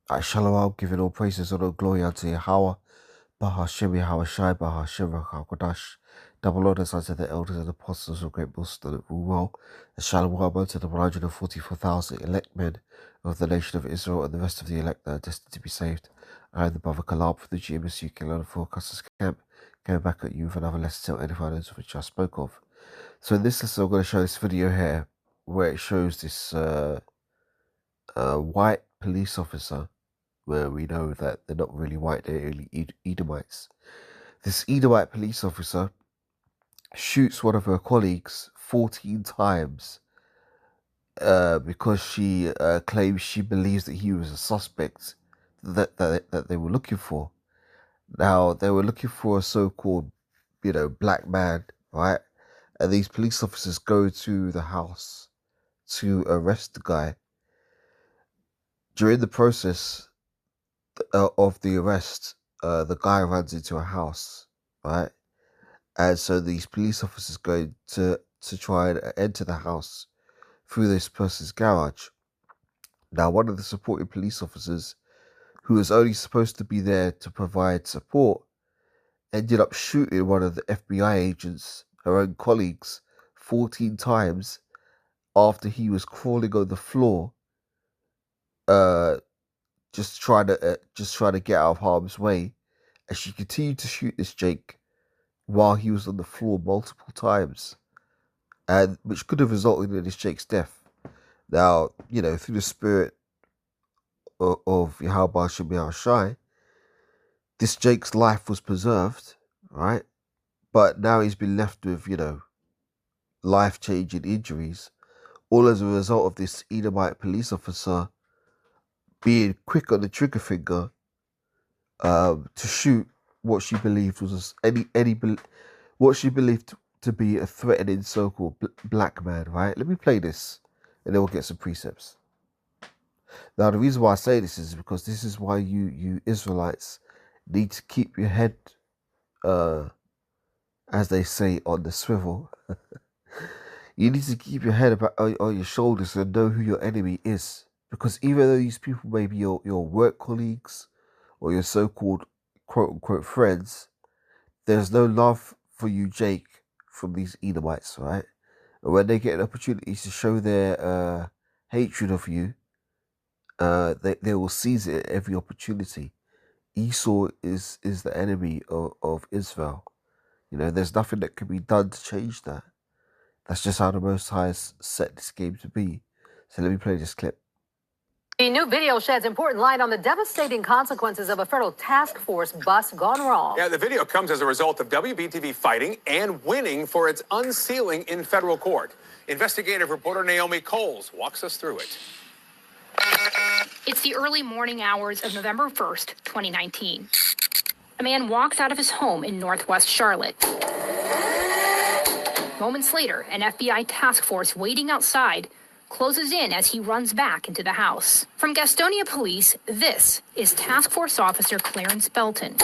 Shalom, giving all praises and all glory unto Yahweh, Bahashem Yahweh Shai, Bahashem HaKadosh. Double orders unto the elders and apostles of great Boston that rule well, and shalom unto the 144,000 elect men of the nation of Israel and the rest of the elect that are destined to be saved. I am the brother Kalab from the GMSU Carolina Forecasters Camp, coming back at you with another lesson to edify those which I spoke of. So in this lesson, I'm going to show this video here where it shows this white police officer, where we know that they're not really white, they're really Edomites. This Edomite police officer shoots one of her colleagues 14 times because she claims she believes that he was a suspect that they were looking for. Now, they were looking for a so-called, black man, right? And these police officers go to the house to arrest the guy. During the process of the arrest, the guy runs into a house, right? And so these police officers go to try and enter the house through this person's garage. Now, one of the supporting police officers, who was only supposed to be there to provide support, ended up shooting one of the FBI agents, her own colleagues, 14 times after he was crawling on the floor, just trying to get out of harm's way. And she continued to shoot this Jake while he was on the floor multiple times, and which could have resulted in this Jake's death. Now, through the spirit of Yahweh Shem Shai, this Jake's life was preserved, right? But now he's been left with, life-changing injuries, all as a result of this Edomite police officer being quick on the trigger finger to shoot what she believed was what she believed to be a threatening so-called black man, right? Let me play this, and then we'll get some precepts. Now, the reason why I say this is because this is why you Israelites need to keep your head, as they say, on the swivel. You need to keep your head on your shoulders and know who your enemy is. Because even though these people may be your work colleagues or your so-called quote-unquote friends, there's no love for you, Jake, from these Edomites, right? And when they get an opportunity to show their hatred of you, they will seize it at every opportunity. Esau is the enemy of Israel. There's nothing that can be done to change that. That's just how the Most High has set this game to be. So let me play this clip. A new video sheds important light on the devastating consequences of a federal task force bust gone wrong. Yeah, the video comes as a result of WBTV fighting and winning for its unsealing in federal court. Investigative reporter Naomi Coles walks us through it. It's the early morning hours of November 1st, 2019. A man walks out of his home in Northwest Charlotte. Moments later, an FBI task force waiting outside closes in as he runs back into the house. From Gastonia Police, this is Task Force Officer Clarence Belton.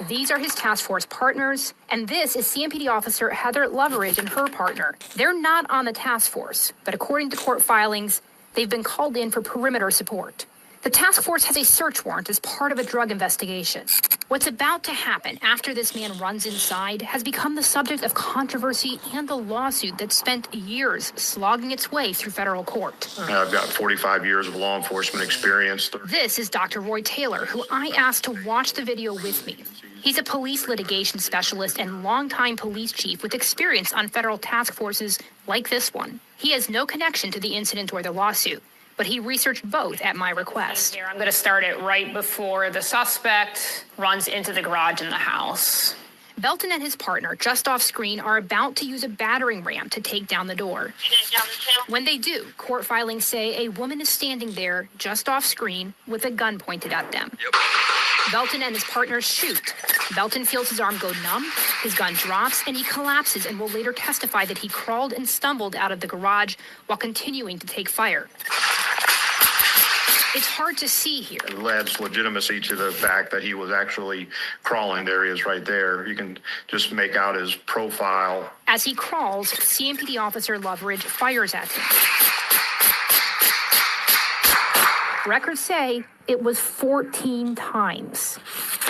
These are his task force partners, and this is CMPD Officer Heather Loveridge and her partner. They're not on the task force, but according to court filings, they've been called in for perimeter support. The task force has a search warrant as part of a drug investigation. What's about to happen after this man runs inside has become the subject of controversy and the lawsuit that spent years slogging its way through federal court. I've got 45 years of law enforcement experience. This is Dr. Roy Taylor, who I asked to watch the video with me. He's a police litigation specialist and longtime police chief with experience on federal task forces like this one. He has no connection to the incident or the lawsuit, but he researched both at my request. Here, I'm going to start it right before the suspect runs into the garage in the house. Belton and his partner, just off screen, are about to use a battering ram to take down the door. When they do, court filings say a woman is standing there, just off screen, with a gun pointed at them. Belton and his partners shoot. Belton feels his arm go numb, his gun drops, and he collapses and will later testify that he crawled and stumbled out of the garage while continuing to take fire. It's hard to see here. It adds legitimacy to the fact that he was actually crawling. There he is right there. You can just make out his profile. As he crawls, CMPD Officer Loveridge fires at him. Records say it was 14 times.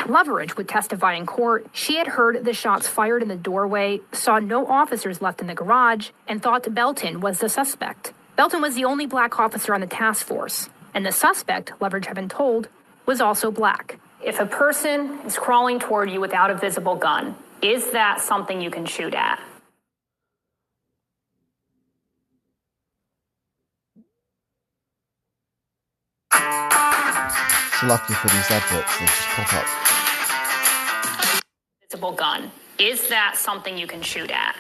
Loveridge would testify in court. She had heard the shots fired in the doorway, saw no officers left in the garage, and thought Belton was the suspect. Belton was the only black officer on the task force, and the suspect, Loveridge had been told, was also black. If a person is crawling toward you without a visible gun, is that something you can shoot at? It's lucky for these adverts, they just pop up. Visible gun. Is that something you can shoot at?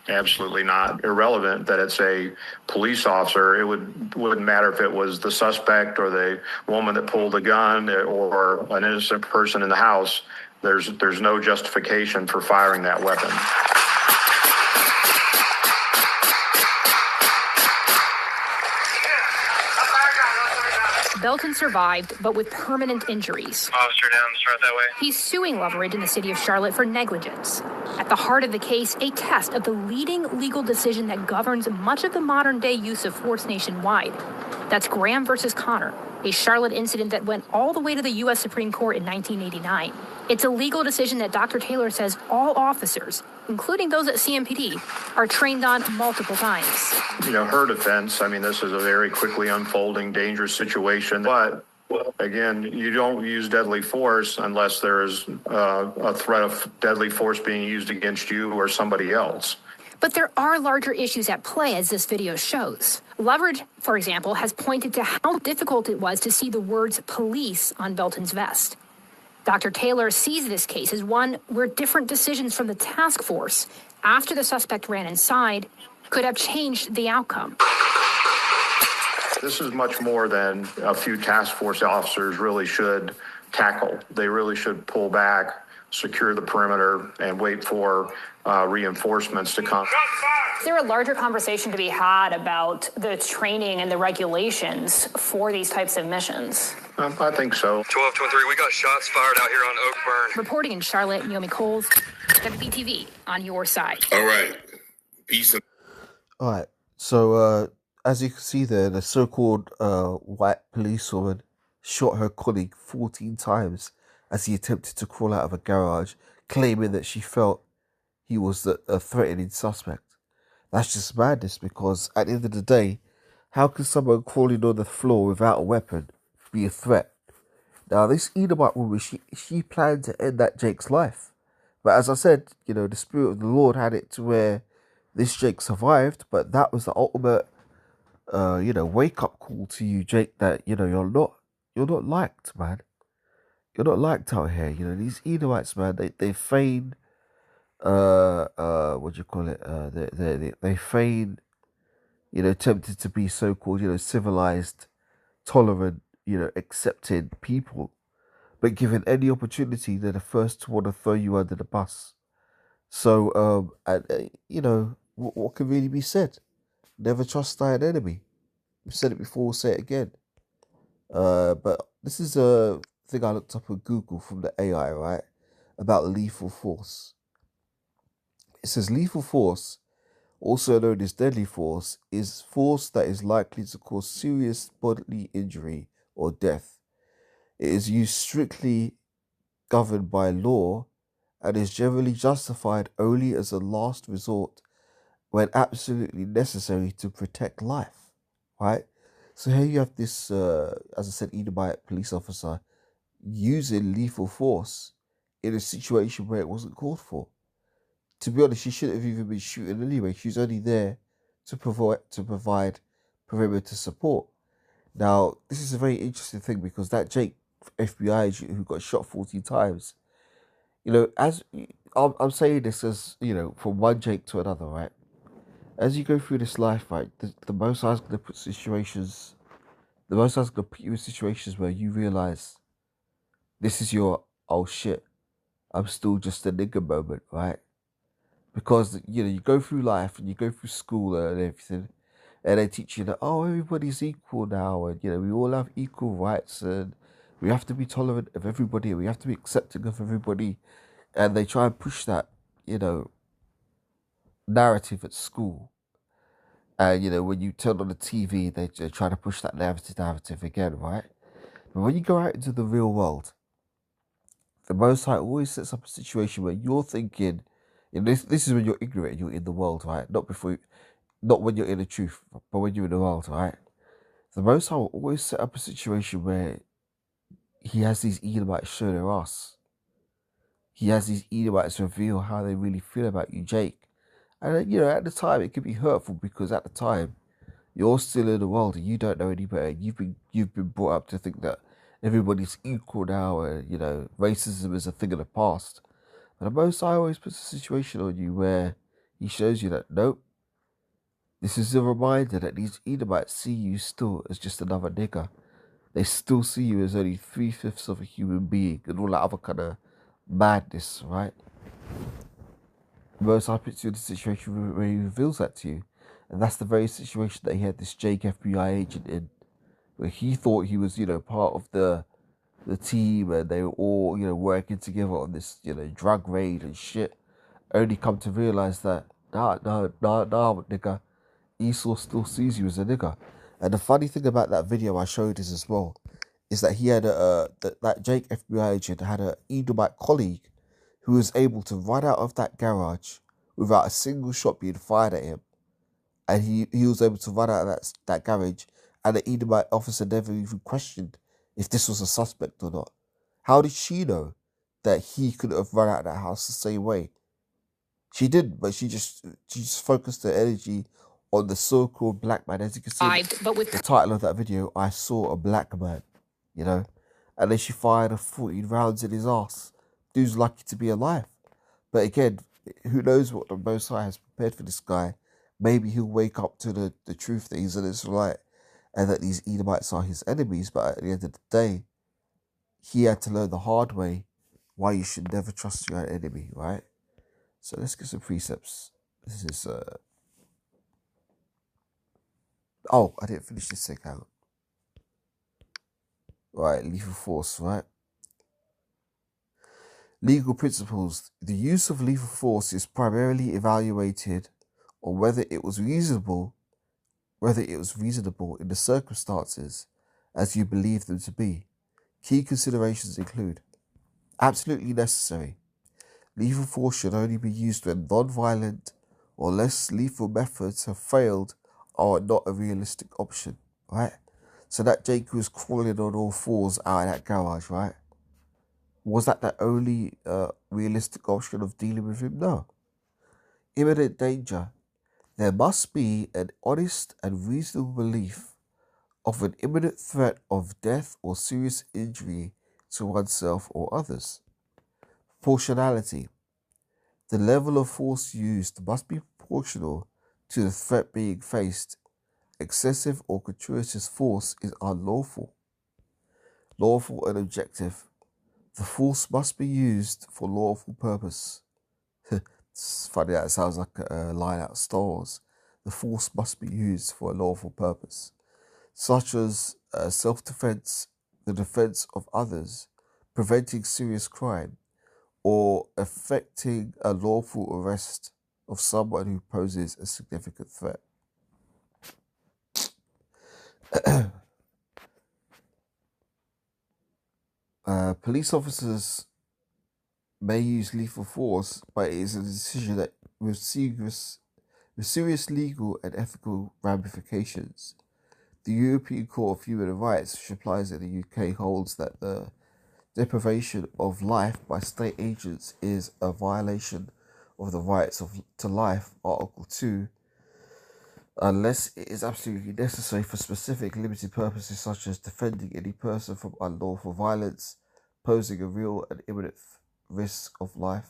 Absolutely not. Irrelevant that it's a police officer. It wouldn't matter if it was the suspect or the woman that pulled the gun or an innocent person in the house. There's no justification for firing that weapon. Belton survived, but with permanent injuries. Officer down, start that way. He's suing Loveridge in the city of Charlotte for negligence. At the heart of the case, a test of the leading legal decision that governs much of the modern-day use of force nationwide. That's Graham versus Connor, a Charlotte incident that went all the way to the U.S. Supreme Court in 1989. It's a legal decision that Dr. Taylor says all officers, including those at CMPD, are trained on multiple times. Her defense, this is a very quickly unfolding, dangerous situation. But again, you don't use deadly force unless there is a threat of deadly force being used against you or somebody else. But there are larger issues at play, as this video shows. Loveridge, for example, has pointed to how difficult it was to see the words police on Belton's vest. Dr. Taylor sees this case as one where different decisions from the task force after the suspect ran inside could have changed the outcome. This is much more than a few task force officers really should tackle. They really should pull back, secure the perimeter, and wait for reinforcements to come. Is there a larger conversation to be had about the training and the regulations for these types of missions? I think so. 1223, we got shots fired out here on Oakburn. Reporting in Charlotte, Naomi Coles, WBTV, on your side. All right. Peace. All right. So, as you can see there, the so-called white policewoman shot her colleague 14 times as he attempted to crawl out of a garage, claiming that she felt he was a threatening suspect. That's just madness, because at the end of the day, how can someone crawling on the floor without a weapon be a threat? Now, this Edomite woman, she planned to end that Jake's life. But as I said, the Spirit of the Lord had it to where this Jake survived, but that was the ultimate, wake-up call to you, Jake, that, you're not liked, man. You're not liked out here. These Edomites, man, they feign, what do you call it? They feign, tempted to be so-called, civilized, tolerant, accepted people. But given any opportunity, they're the first to want to throw you under the bus. So, what can really be said? Never trust thine enemy. We've said it before, we'll say it again. But this is a thing I looked up on Google from the AI, right? About lethal force. It says lethal force, also known as deadly force, is force that is likely to cause serious bodily injury or death. It is used strictly governed by law and is generally justified only as a last resort when absolutely necessary to protect life, right? So here you have this, as I said, Edomite police officer using lethal force in a situation where it wasn't called for. To be honest, she shouldn't have even been shooting anyway. She was only there to provide perimeter support. Now, this is a very interesting thing, because that Jake FBI agent who got shot 14 times, as I'm saying this as, from one Jake to another, right? As you go through this life, right, the most High's going to put you in situations where you realize this is your, oh shit, I'm still just a nigger moment, right? Because, you go through life and you go through school and everything, and they teach you that, oh, everybody's equal now, and, we all have equal rights, and we have to be tolerant of everybody, and we have to be accepting of everybody. And they try and push that, narrative at school. And, when you turn on the TV, they're trying to push that narrative again, right? But when you go out into the real world, the Most High always sets up a situation where you're thinking, this is when you're ignorant, you're in the world, right? Not when you're in the truth, but when you're in the world, right? The Most High will always set up a situation where he has these Edomites show their ass. He has these Edomites reveal how they really feel about you, Jake. And at the time, it can be hurtful because at the time, you're still in the world and you don't know any better. You've been brought up to think that everybody's equal now, and racism is a thing of the past. But the Most High always puts a situation on you where he shows you that nope, this is a reminder that these Edomites see you still as just another nigger. They still see you as only 3/5 of a human being and all that other kind of madness, right? The Most High puts you in a situation where he reveals that to you. And that's the very situation that he had this Jake FBI agent in, where he thought he was, part of the team and they were all, working together on this, drug raid and shit. Only come to realize that, nah, nigga, Esau still sees you as a nigga. And the funny thing about that video I showed is as well, is that he had that Jake FBI agent had an Edomite colleague who was able to run out of that garage without a single shot being fired at him. And he was able to run out of that garage, and the Edomite officer never even questioned if this was a suspect or not. How did she know that he could have run out of that house the same way? She didn't, but she just focused her energy on the so-called black man. As you can see, But with the title of that video, I Saw a Black Man, and then she fired a 14 rounds in his ass. Dude's lucky to be alive. But again, who knows what the Most High has prepared for this guy. Maybe he'll wake up to the truth that he's an Israelite and that these Edomites are his enemies. But at the end of the day, he had to learn the hard way why you should never trust your enemy, right? So let's get some precepts. This is oh, I didn't finish this thing out. Right, lethal force, right? Legal principles. The use of lethal force is primarily evaluated on whether it was reasonable in the circumstances as you believe them to be. Key considerations include absolutely necessary. Lethal force should only be used when non-violent or less lethal methods have failed or are not a realistic option, right? So that Jake was crawling on all fours out of that garage, right? Was that the only realistic option of dealing with him? No. Imminent danger. There must be an honest and reasonable belief of an imminent threat of death or serious injury to oneself or others. Proportionality. The level of force used must be proportional to the threat being faced. Excessive or gratuitous force is unlawful. Lawful and objective. The force must be used for lawful purpose. It's funny that it sounds like a line out of Star Wars. The force must be used for a lawful purpose, such as self-defense, the defense of others, preventing serious crime, or effecting a lawful arrest of someone who poses a significant threat. Police officers may use lethal force, but it is a decision that with serious legal and ethical ramifications. The European Court of Human Rights, which applies in the UK, holds that the deprivation of life by state agents is a violation of the rights to life, Article 2, unless it is absolutely necessary for specific limited purposes such as defending any person from unlawful violence, posing a real and imminent risk of life,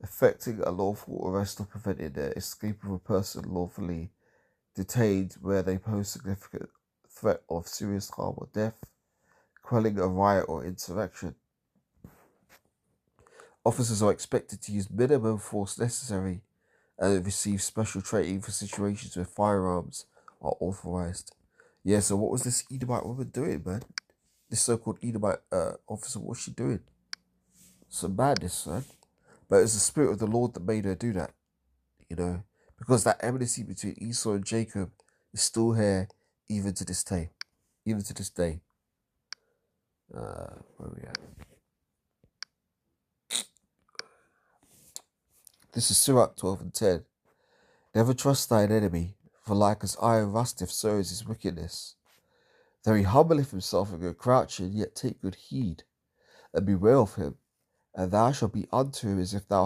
effecting a lawful arrest or preventing the escape of a person lawfully detained where they pose significant threat of serious harm or death, quelling a riot or insurrection. Officers are expected to use minimum force necessary and receive special training for situations where firearms are authorized. Yeah, so what was this Edomite woman doing, man? This so-called Edomite officer, what's she doing? Some madness, man. But it's the spirit of the Lord that made her do that, because that enmity between Esau and Jacob is still here even to this day. Even to this day. Where are we at? This is Sirach 12 and 10. Never trust thine enemy, for like as iron rusteth, so is his wickedness. Though he humbleth himself and go crouching, yet take good heed, and beware of him, and thou shalt be unto him as if thou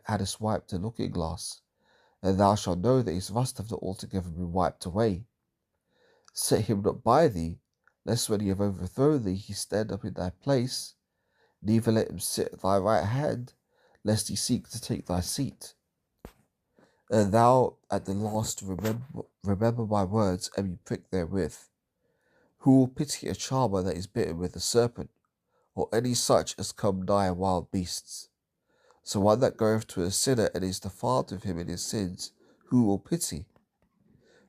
hadst wiped a looking glass, and thou shalt know that his rust hath not altogether been wiped away. Set him not by thee, lest when he have overthrown thee, he stand up in thy place. Neither let him sit at thy right hand, lest he seek to take thy seat. And thou at the last remember my words, and be pricked therewith. Who will pity a charmer that is bitten with a serpent, or any such as come nigh wild beasts? So one that goeth to a sinner and is defiled with him in his sins, who will pity?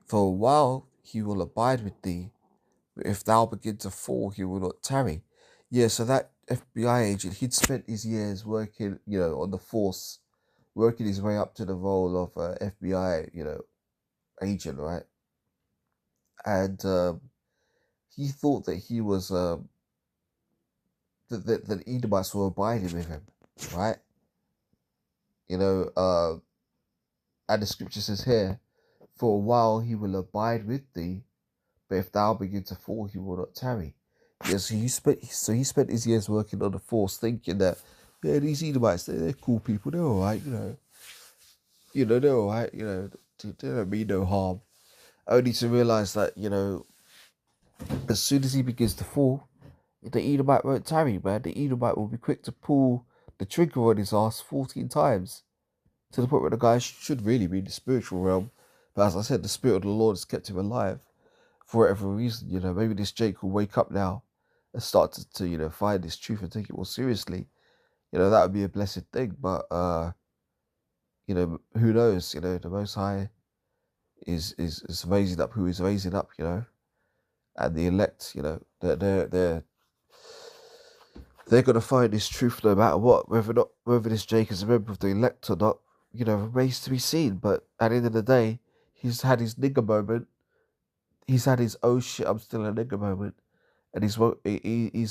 For a while he will abide with thee, but if thou begin to fall, he will not tarry. Yeah, so that FBI agent, he'd spent his years working, on the force, working his way up to the role of FBI, agent, right? And he thought that he was, that the Edomites were abiding with him, right? And the scripture says here, for a while he will abide with thee, but if thou begin to fall, he will not tarry. Yeah, so he spent his years working on the force, thinking that, yeah, these Edomites, they're cool people, they're all right, they're all right, they don't mean no harm. Only to realize that, as soon as he begins to fall, the Edomite won't tarry, man. The Edomite will be quick to pull the trigger on his ass 14 times, to the point where the guy should really be in the spiritual realm. But as I said, the Spirit of the Lord has kept him alive for whatever reason. Maybe this Jake will wake up now and start to find this truth and take it more seriously. That would be a blessed thing. But who knows? The Most High is raising up who is raising up. And the elect, they're gonna find this truth no matter what, whether this Jake is a member of the elect or not. Remains to be seen. But at the end of the day, he's had his nigger moment. He's had his oh shit, I'm still a nigger moment. And he's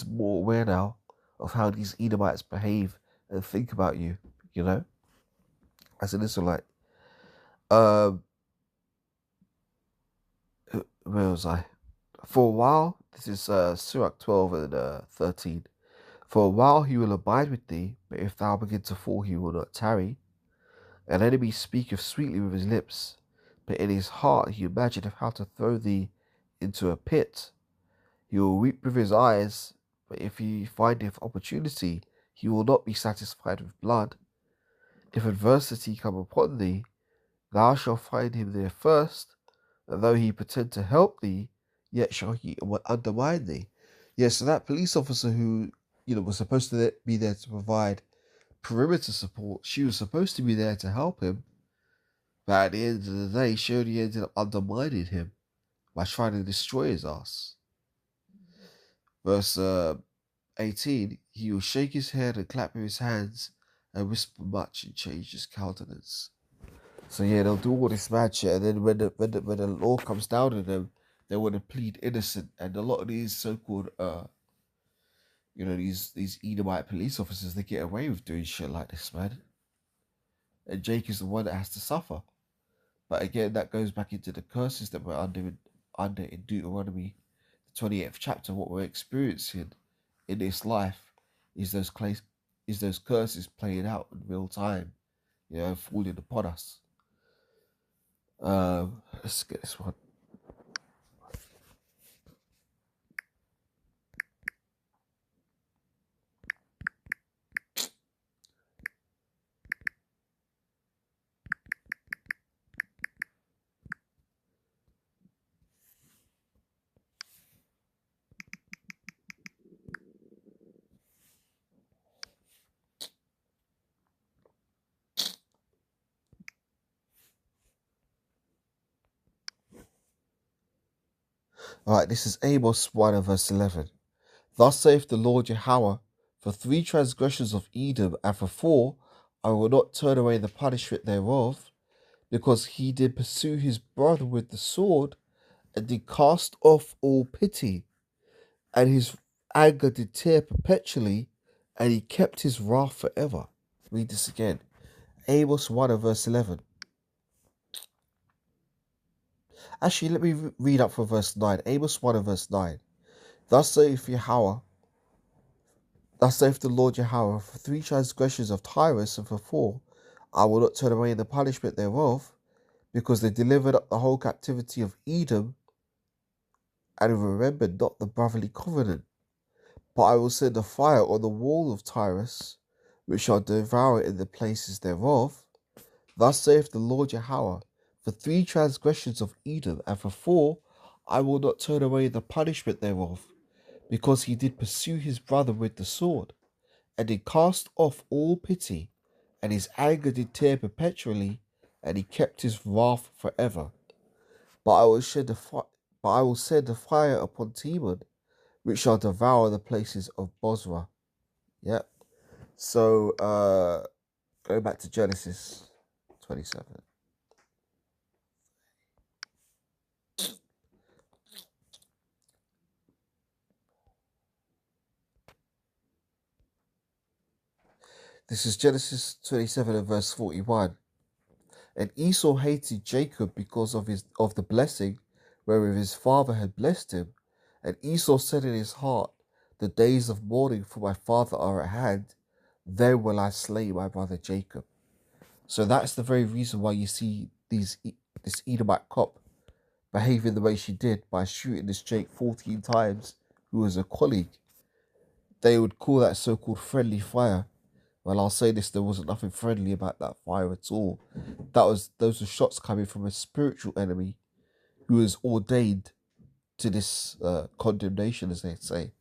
more aware now of how these Edomites behave and think about you, as an Israelite. Where was I? For a while, this is Sirach 12 and 13. For a while he will abide with thee, but if thou begin to fall, he will not tarry. An enemy speaketh sweetly with his lips, but in his heart he imagineth how to throw thee into a pit. He will weep with his eyes, but if he findeth opportunity, he will not be satisfied with blood. If adversity come upon thee, thou shalt find him there first, and though he pretend to help thee, yet shall he undermine thee. Yes, so that police officer who, was supposed to be there to provide perimeter support, she was supposed to be there to help him, but at the end of the day, she only ended up undermining him by trying to destroy his ass. Verse 18, he will shake his head and clap with his hands and whisper much and change his countenance. So yeah, they'll do all this mad shit, and then when the law comes down on them, they want to plead innocent. And a lot of these so-called these Edomite police officers, they get away with doing shit like this, man. And Jake is the one that has to suffer. But again, that goes back into the curses that we're under in Deuteronomy, the 28th chapter. What we're experiencing in this life is those curses playing out in real time, falling upon us. Let's get this one. Alright, this is Amos 1 and verse 11. Thus saith the Lord Yahweh, for 3 transgressions of Edom, and for 4, I will not turn away the punishment thereof, because he did pursue his brother with the sword, and did cast off all pity, and his anger did tear perpetually, and he kept his wrath forever. Read this again. Amos 1 and verse 11. Actually, let me read up from verse 9. Amos 1 and verse 9. Thus saith Yahweh, thus saith the Lord Yahweh, for 3 transgressions of Tyrus, and for 4, I will not turn away the punishment thereof, because they delivered up the whole captivity of Edom, and remembered not the brotherly covenant. But I will send a fire on the wall of Tyrus, which shall devour in the places thereof. Thus saith the Lord Yahweh, for 3 transgressions of Edom, and for 4, I will not turn away the punishment thereof, because he did pursue his brother with the sword, and did cast off all pity, and his anger did tear perpetually, and he kept his wrath forever. But I will send a fire upon Timon, which shall devour the places of Bozrah. Yep. So, going back to Genesis 27. This is Genesis 27 and verse 41. And Esau hated Jacob because of the blessing wherewith his father had blessed him. And Esau said in his heart, the days of mourning for my father are at hand, then will I slay my brother Jacob. So that's the very reason why you see this Edomite cop behaving the way she did by shooting this Jake 14 times, who was a colleague. They would call that so-called friendly fire. Well, I'll say this, there wasn't nothing friendly about that fire at all. Those were shots coming from a spiritual enemy who is ordained to this condemnation, as they say.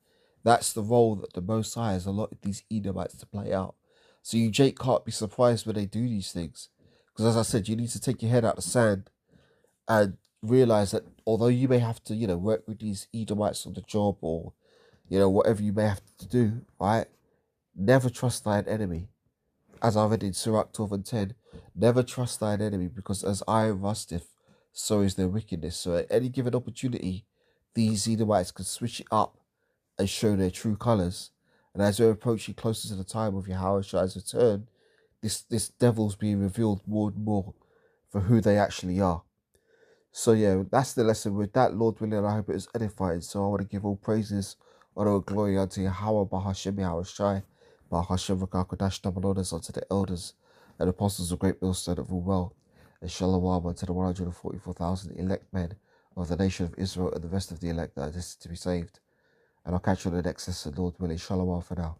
That's the role that the Most High has allotted these Edomites to play out. So you, Jake, can't be surprised when they do these things. Because as I said, you need to take your head out of the sand and realize that although you may have to, work with these Edomites on the job, or, whatever you may have to do, right? Never trust thine enemy. As I read in Sirach 12 and 10, never trust thine enemy, because as iron rusteth, so is their wickedness. So at any given opportunity, these Edomites can switch it up and show their true colours. And as we're approaching closer to the time of Yahweh's return, this devil's being revealed more and more for who they actually are. So yeah, that's the lesson. With that, Lord willing, I hope it was edifying. So I want to give all praises, honor and glory unto Yahweh, Bahashem Yahushai, Bahashem Rakakodash, double honors unto the elders and apostles of great millstone of all well, and shalom unto the 144,000 elect men of the nation of Israel and the rest of the elect that are destined to be saved. And I'll catch you on the next lesson, Lord willing. Shalom for now.